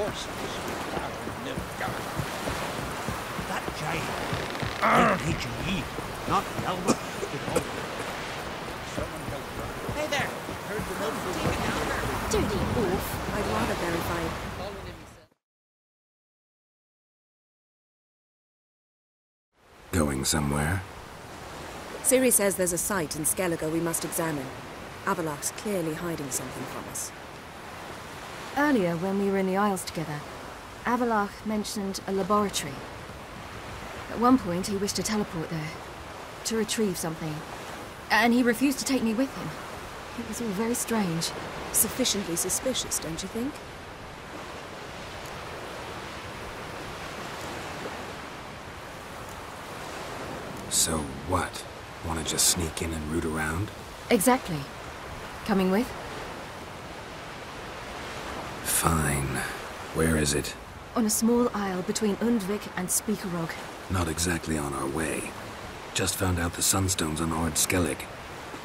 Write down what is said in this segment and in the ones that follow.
horses. That giant. H-E, not the Elmer. Someone help her. Hey there! Heard the note. Dirty wolf. I'd rather verify. Going somewhere? Siri says there's a site in Skellige we must examine. Avalach's clearly hiding something from us. Earlier, when we were in the Isles together, Avalach mentioned a laboratory. At one point, he wished to teleport there, to retrieve something. And he refused to take me with him. It was all very strange. Sufficiently suspicious, don't you think? So what? Want to just sneak in and root around? Exactly. Coming with? Fine. Where is it? On a small isle between Undvik and Speakerog. Not exactly on our way. Just found out the sunstones on Ord Skellig.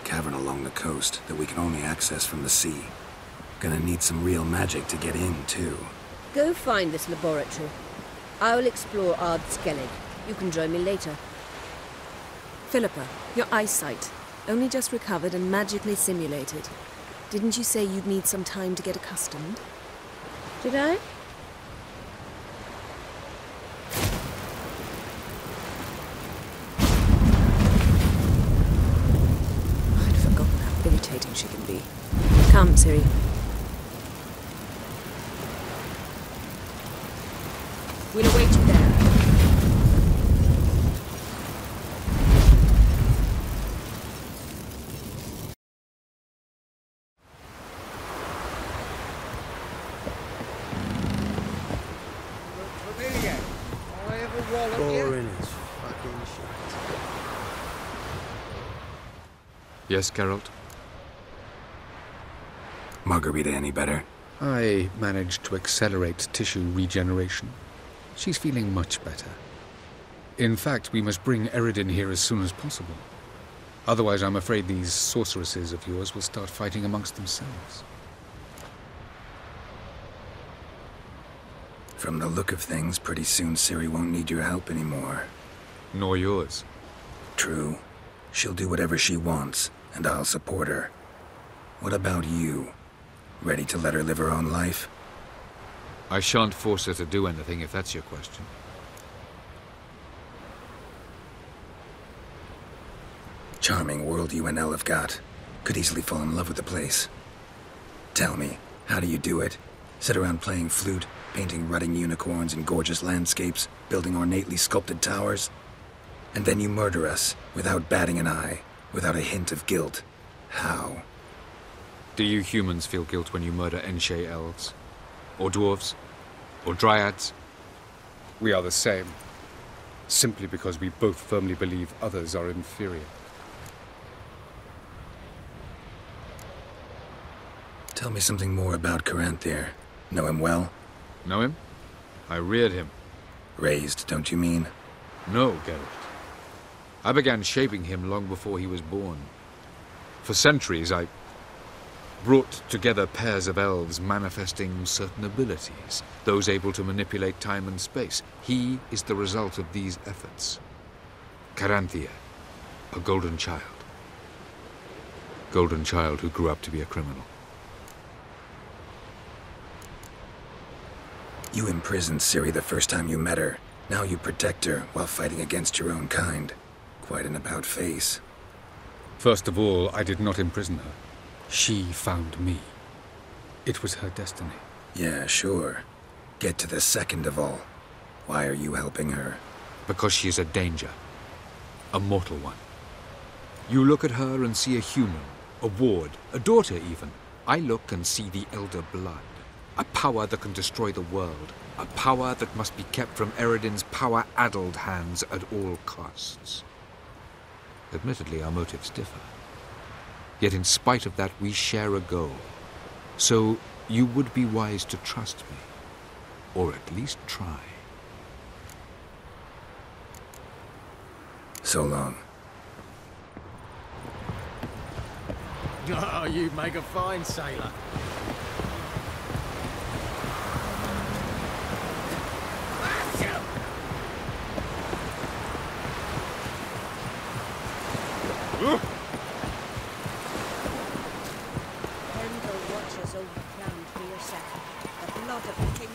Cavern along the coast that we can only access from the sea. Gonna need some real magic to get in, too. Go find this laboratory. I will explore Ard Skellig. You can join me later. Philippa, your eyesight. Only just recovered and magically simulated. Didn't you say you'd need some time to get accustomed? Did I? I'd forgotten how irritating she can be. Come, Siri. We'll await you there. Boring as fucking shit. Yes, Geralt? Margarita any better? I managed to accelerate tissue regeneration. She's feeling much better. In fact, we must bring Eredin here as soon as possible. Otherwise, I'm afraid these sorceresses of yours will start fighting amongst themselves. From the look of things, pretty soon Ciri won't need your help anymore. Nor yours. True. She'll do whatever she wants, and I'll support her. What about you? Ready to let her live her own life? I shan't force her to do anything, if that's your question. Charming world you and Elle have got. Could easily fall in love with the place. Tell me, how do you do it? Sit around playing flute, painting rutting unicorns in gorgeous landscapes, building ornately sculpted towers? And then you murder us, without batting an eye, without a hint of guilt. How? Do you humans feel guilt when you murder Enshe elves? Or dwarves? Or dryads? We are the same. Simply because we both firmly believe others are inferior. Tell me something more about Caranthir. Know him well? Know him? I reared him. Raised, don't you mean? No, Geralt. I began shaping him long before he was born. For centuries, I brought together pairs of elves manifesting certain abilities, those able to manipulate time and space. He is the result of these efforts. Caranthir, a golden child. Golden child who grew up to be a criminal. You imprisoned Ciri the first time you met her. Now you protect her while fighting against your own kind. Quite an about-face. First of all, I did not imprison her. She found me. It was her destiny. Yeah, sure. Get to the second of all. Why are you helping her? Because she is a danger. A mortal one. You look at her and see a human, a ward, a daughter even. I look and see the elder blood. A power that can destroy the world. A power that must be kept from Eredin's power-addled hands at all costs. Admittedly, our motives differ. Yet in spite of that, we share a goal. So you would be wise to trust me. Or at least try. So long. Oh, you make a fine sailor. Pendle watches over the ground for yourself. The blood of kings.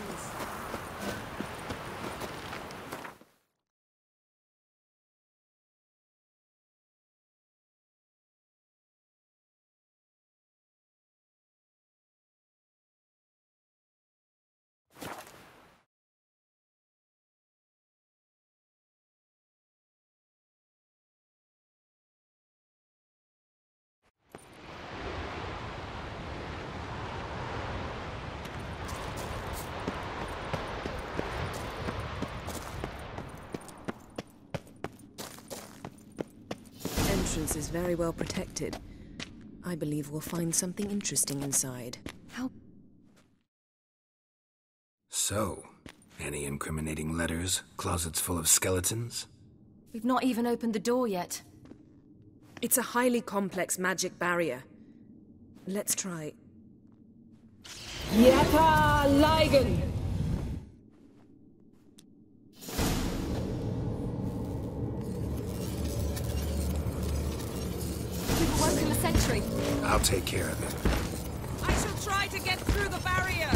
Entrance is very well protected. I believe we'll find something interesting inside. How... So, any incriminating letters? Closets full of skeletons? We've not even opened the door yet. It's a highly complex magic barrier. Let's try. Yapa Ligen! We've woken the sentry. I'll take care of it. I shall try to get through the barrier.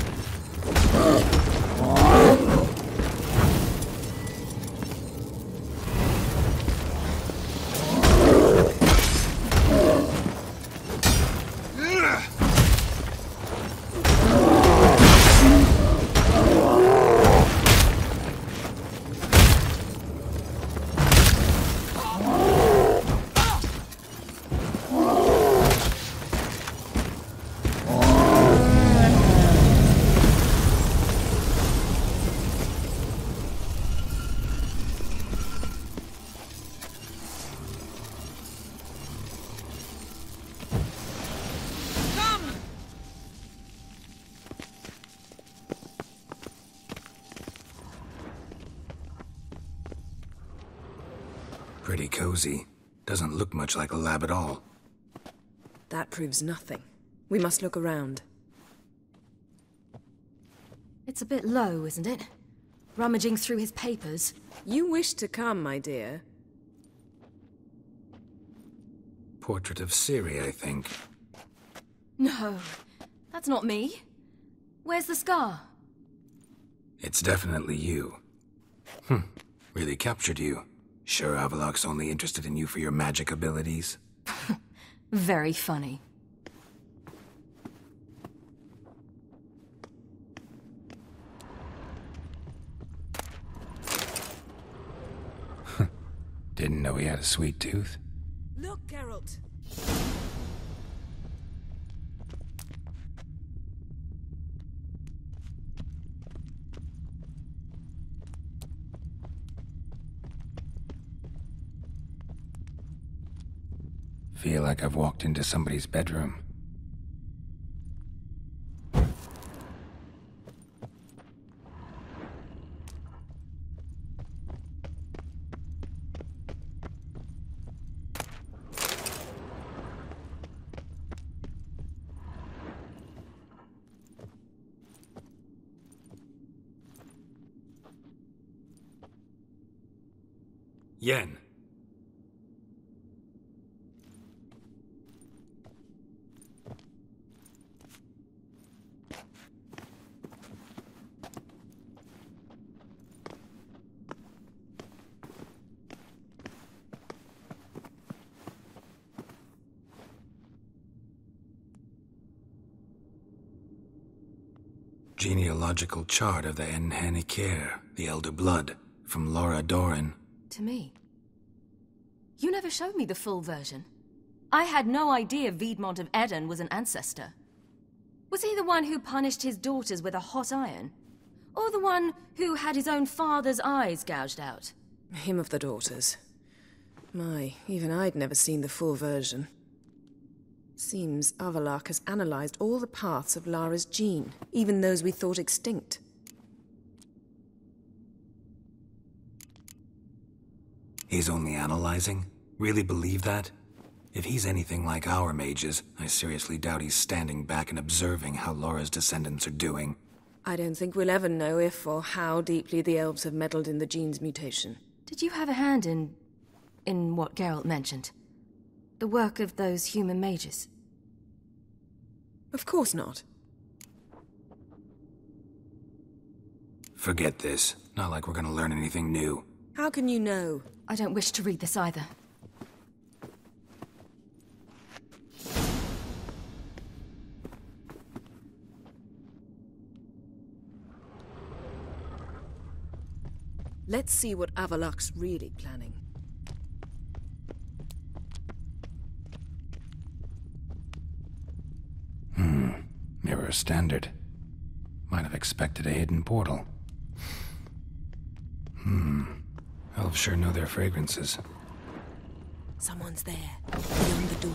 Pretty cozy. Doesn't look much like a lab at all. That proves nothing. We must look around. It's a bit low, isn't it? Rummaging through his papers. You wish to come, my dear. Portrait of Siri, I think. No, that's not me. Where's the scar? It's definitely you. Really captured you. Sure Avaloch's only interested in you for your magic abilities? Very funny. Didn't know he had a sweet tooth. Look, Geralt. Feel like I've walked into somebody's bedroom. Yen. Genealogical chart of the Enhanikir, the Elder Blood, from Laura Doran. To me. You never showed me the full version. I had no idea Viedmont of Eden was an ancestor. Was he the one who punished his daughters with a hot iron? Or the one who had his own father's eyes gouged out? Him of the daughters. My, even I'd never seen the full version. Seems Avaloch has analyzed all the paths of Lara's gene, even those we thought extinct. He's only analyzing? Really believe that? If he's anything like our mages, I seriously doubt he's standing back and observing how Laura's descendants are doing. I don't think we'll ever know if or how deeply the elves have meddled in the gene's mutation. Did you have a hand in what Geralt mentioned? the work of those human mages? Of course not. Forget this. Not like we're gonna learn anything new. How can you know? I don't wish to read this either. Let's see what Avallac'h's really planning. Mirror standard. Might have expected a hidden portal. Elves sure know their fragrances. Someone's there, beyond the door.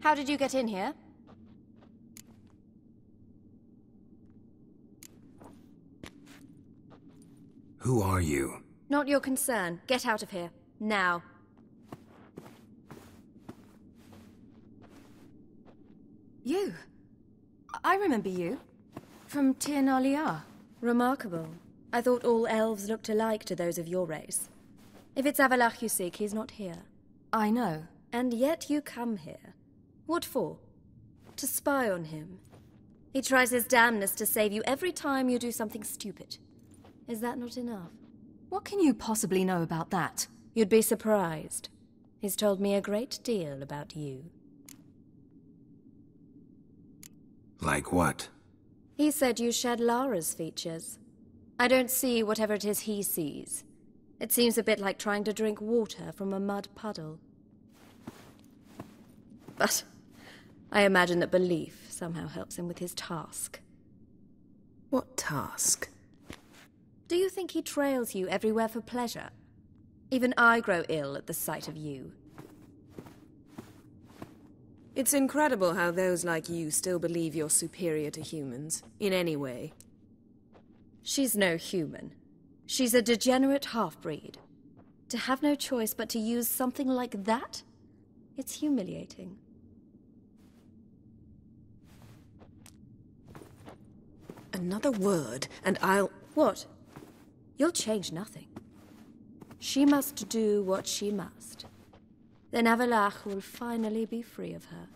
How did you get in here? Who are you? Not your concern. Get out of here. Now. You. I remember you. From Tir na Liar. Remarkable. I thought all elves looked alike to those of your race. If it's Avallac'h you seek, he's not here. I know. And yet you come here. What for? To spy on him. He tries his damnedest to save you every time you do something stupid. Is that not enough? What can you possibly know about that? You'd be surprised. He's told me a great deal about you. Like what? He said you shared Lara's features. I don't see whatever it is he sees. It seems a bit like trying to drink water from a mud puddle. But I imagine that belief somehow helps him with his task. What task? Do you think he trails you everywhere for pleasure? Even I grow ill at the sight of you. It's incredible how those like you still believe you're superior to humans, in any way. She's no human. She's a degenerate half-breed. To have no choice but to use something like that? It's humiliating. Another word, and I'll... What? You'll change nothing. She must do what she must. Then Avallac'h will finally be free of her.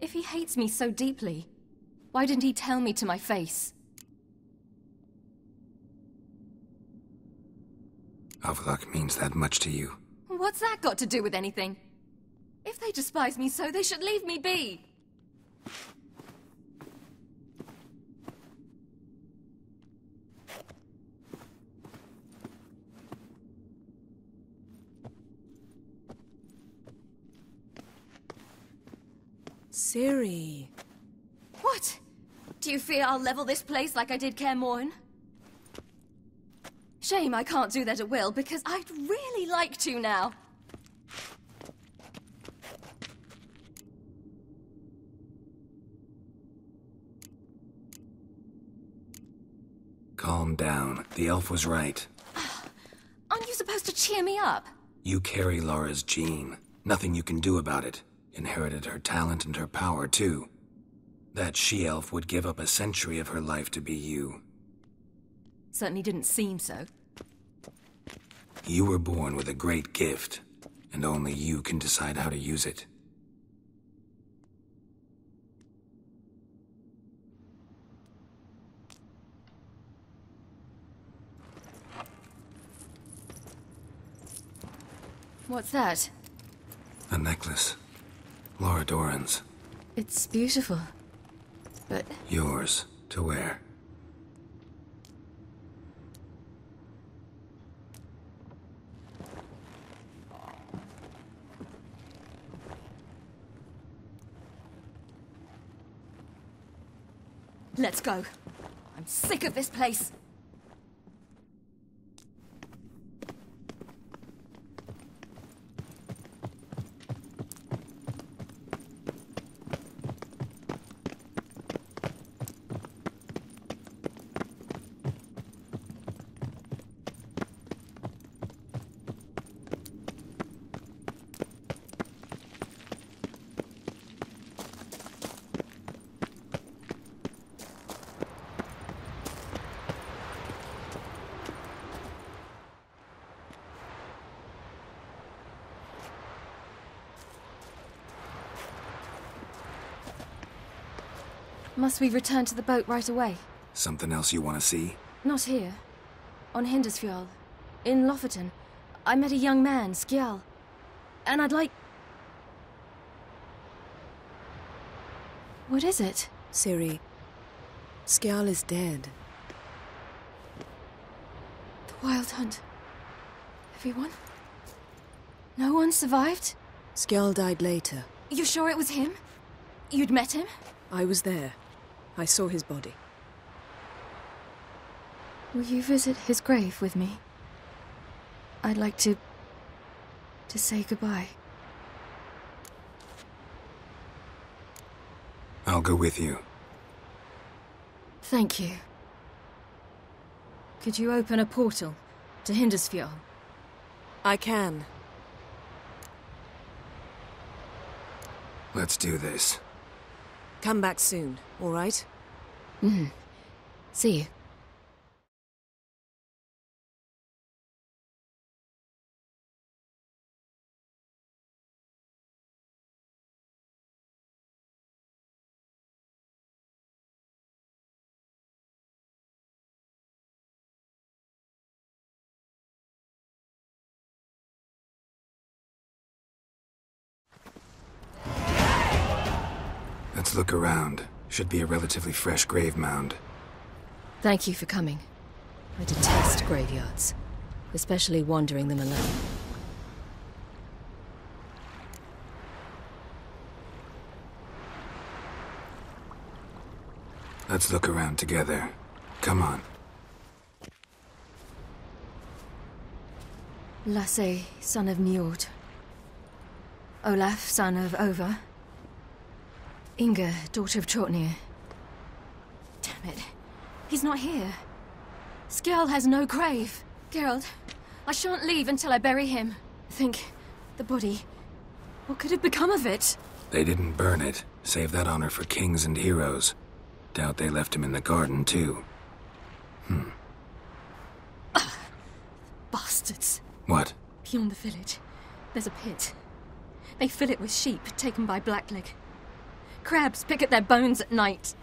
If he hates me so deeply, why didn't he tell me to my face? Avallac'h means that much to you. What's that got to do with anything? If they despise me so, they should leave me be. Ciri. What? Do you fear I'll level this place like I did Kaer Morhen? Shame I can't do that at will, because I'd really like to now. Calm down. The elf was right. Aren't you supposed to cheer me up? You carry Lara's gene. Nothing you can do about it. Inherited her talent and her power, too. That she-elf would give up a century of her life to be you. Certainly didn't seem so. You were born with a great gift, and only you can decide how to use it. What's that? A necklace. Lara Doran's. It's beautiful, but... Yours to wear. Let's go. I'm sick of this place. Must we return to the boat right away? Something else you want to see? Not here. On Hindisfjall. In Lofoten. I met a young man, Skjal. And I'd like... What is it? Ciri, Skjal is dead. The Wild Hunt. Everyone? No one survived? Skjal died later. You sure it was him? You'd met him? I was there. I saw his body. Will you visit his grave with me? I'd like to say goodbye. I'll go with you. Thank you. Could you open a portal to Hindisfjall? I can. Let's do this. Come back soon, all right? See you. Let's look around. Should be a relatively fresh grave mound. Thank you for coming. I detest graveyards, especially wandering them alone. Let's look around together. Come on. Lasse, son of Njord. Olaf, son of Over. Inga, daughter of Trotnir. Damn it. He's not here. Skjal has no grave. Geralt, I shan't leave until I bury him. Think, the body. What could have become of it? They didn't burn it. Save that honor for kings and heroes. Doubt they left him in the garden, too. Bastards. What? Beyond the village, there's a pit. They fill it with sheep taken by Blackleg. Crabs pick at their bones at night.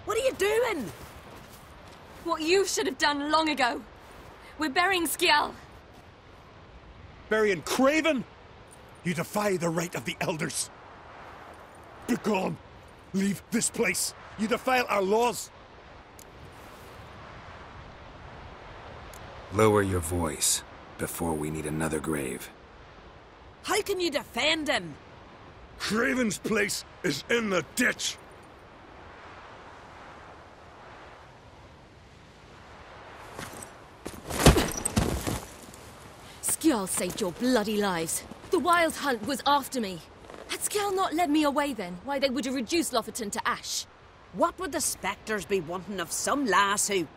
What are you doing? What you should have done long ago. We're burying Skjal. Burying Craven? You defy the right of the elders. Begone! Leave this place. You defile our laws. Lower your voice before we need another grave. How can you defend him? Craven's place is in the ditch. Skjal saved your bloody lives. The Wild Hunt was after me. Had Skjal not led me away then, why they would have reduced Lofoten to ash. What would the spectres be wanting of some lass who...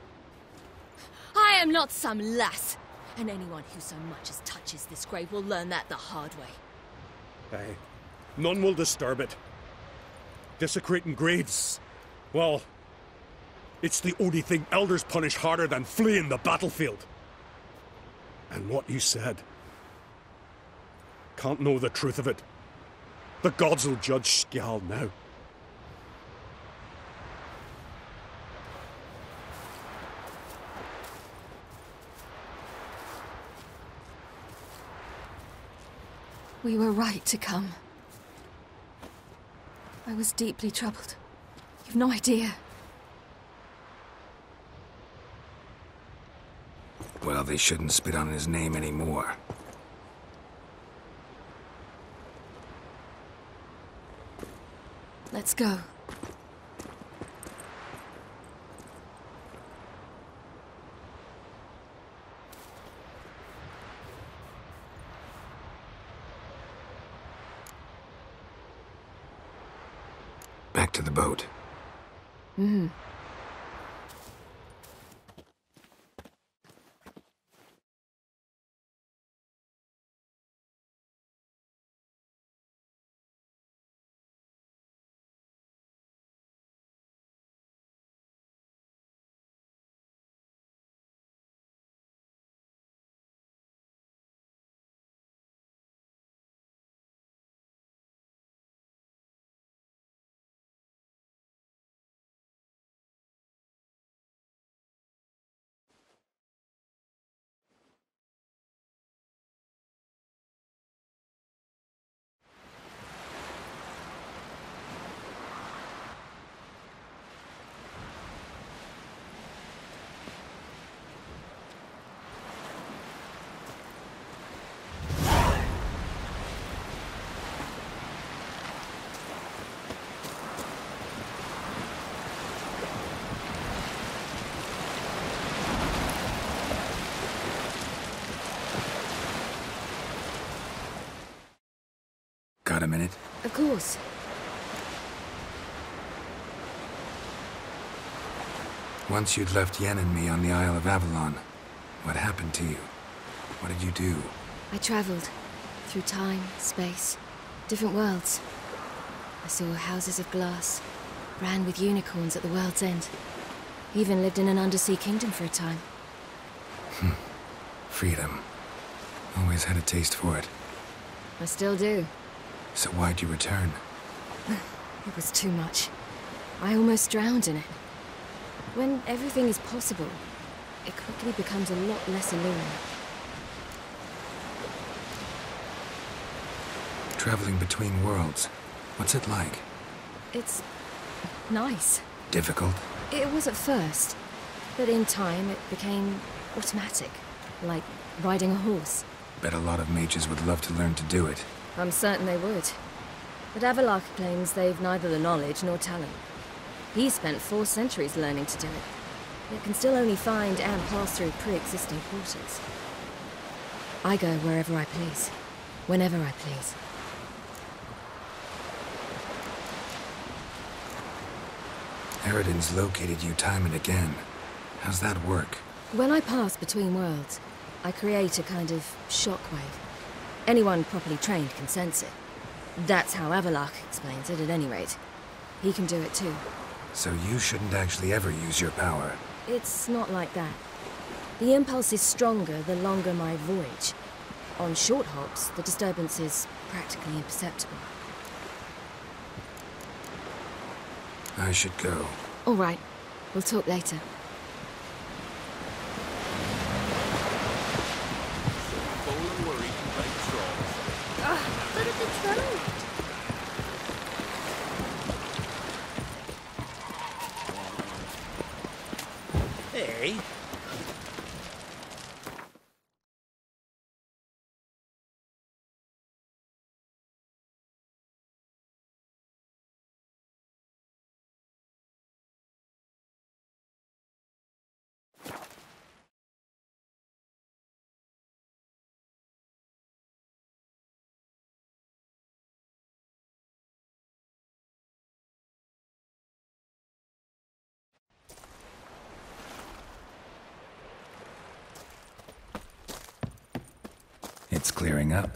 I am not some lass. And anyone who so much as touches this grave will learn that the hard way. Aye. None will disturb it. Desecrating graves. Well, it's the only thing elders punish harder than fleeing the battlefield. And what you said. Can't know the truth of it. The gods will judge Skjal now. We were right to come. I was deeply troubled. You've no idea. Well, they shouldn't spit on his name anymore. Let's go. Back to the boat. Mm-hmm. Got a minute? Of course. Once you'd left Yen and me on the Isle of Avalon, what happened to you? What did you do? I traveled through time, space, different worlds. I saw houses of glass, ran with unicorns at the world's end. Even lived in an undersea kingdom for a time. Freedom. Always had a taste for it. I still do. So why'd you return? It was too much. I almost drowned in it. When everything is possible, it quickly becomes a lot less alluring. Traveling between worlds. What's it like? It's nice. Difficult? It was at first, but in time it became automatic, like riding a horse. Bet a lot of mages would love to learn to do it. I'm certain they would. But Avalok claims they've neither the knowledge nor talent. He spent 4 centuries learning to do it, yet can still only find and pass through pre-existing portals. I go wherever I please, whenever I please. Eridan's located you time and again. How's that work? When I pass between worlds, I create a kind of shockwave. Anyone properly trained can sense it. That's how Avalok explains it, at any rate. He can do it too. So you shouldn't actually ever use your power. It's not like that. The impulse is stronger the longer my voyage. On short hops, the disturbance is practically imperceptible. I should go. All right. We'll talk later. But if it's wrong. Hey. It's clearing up.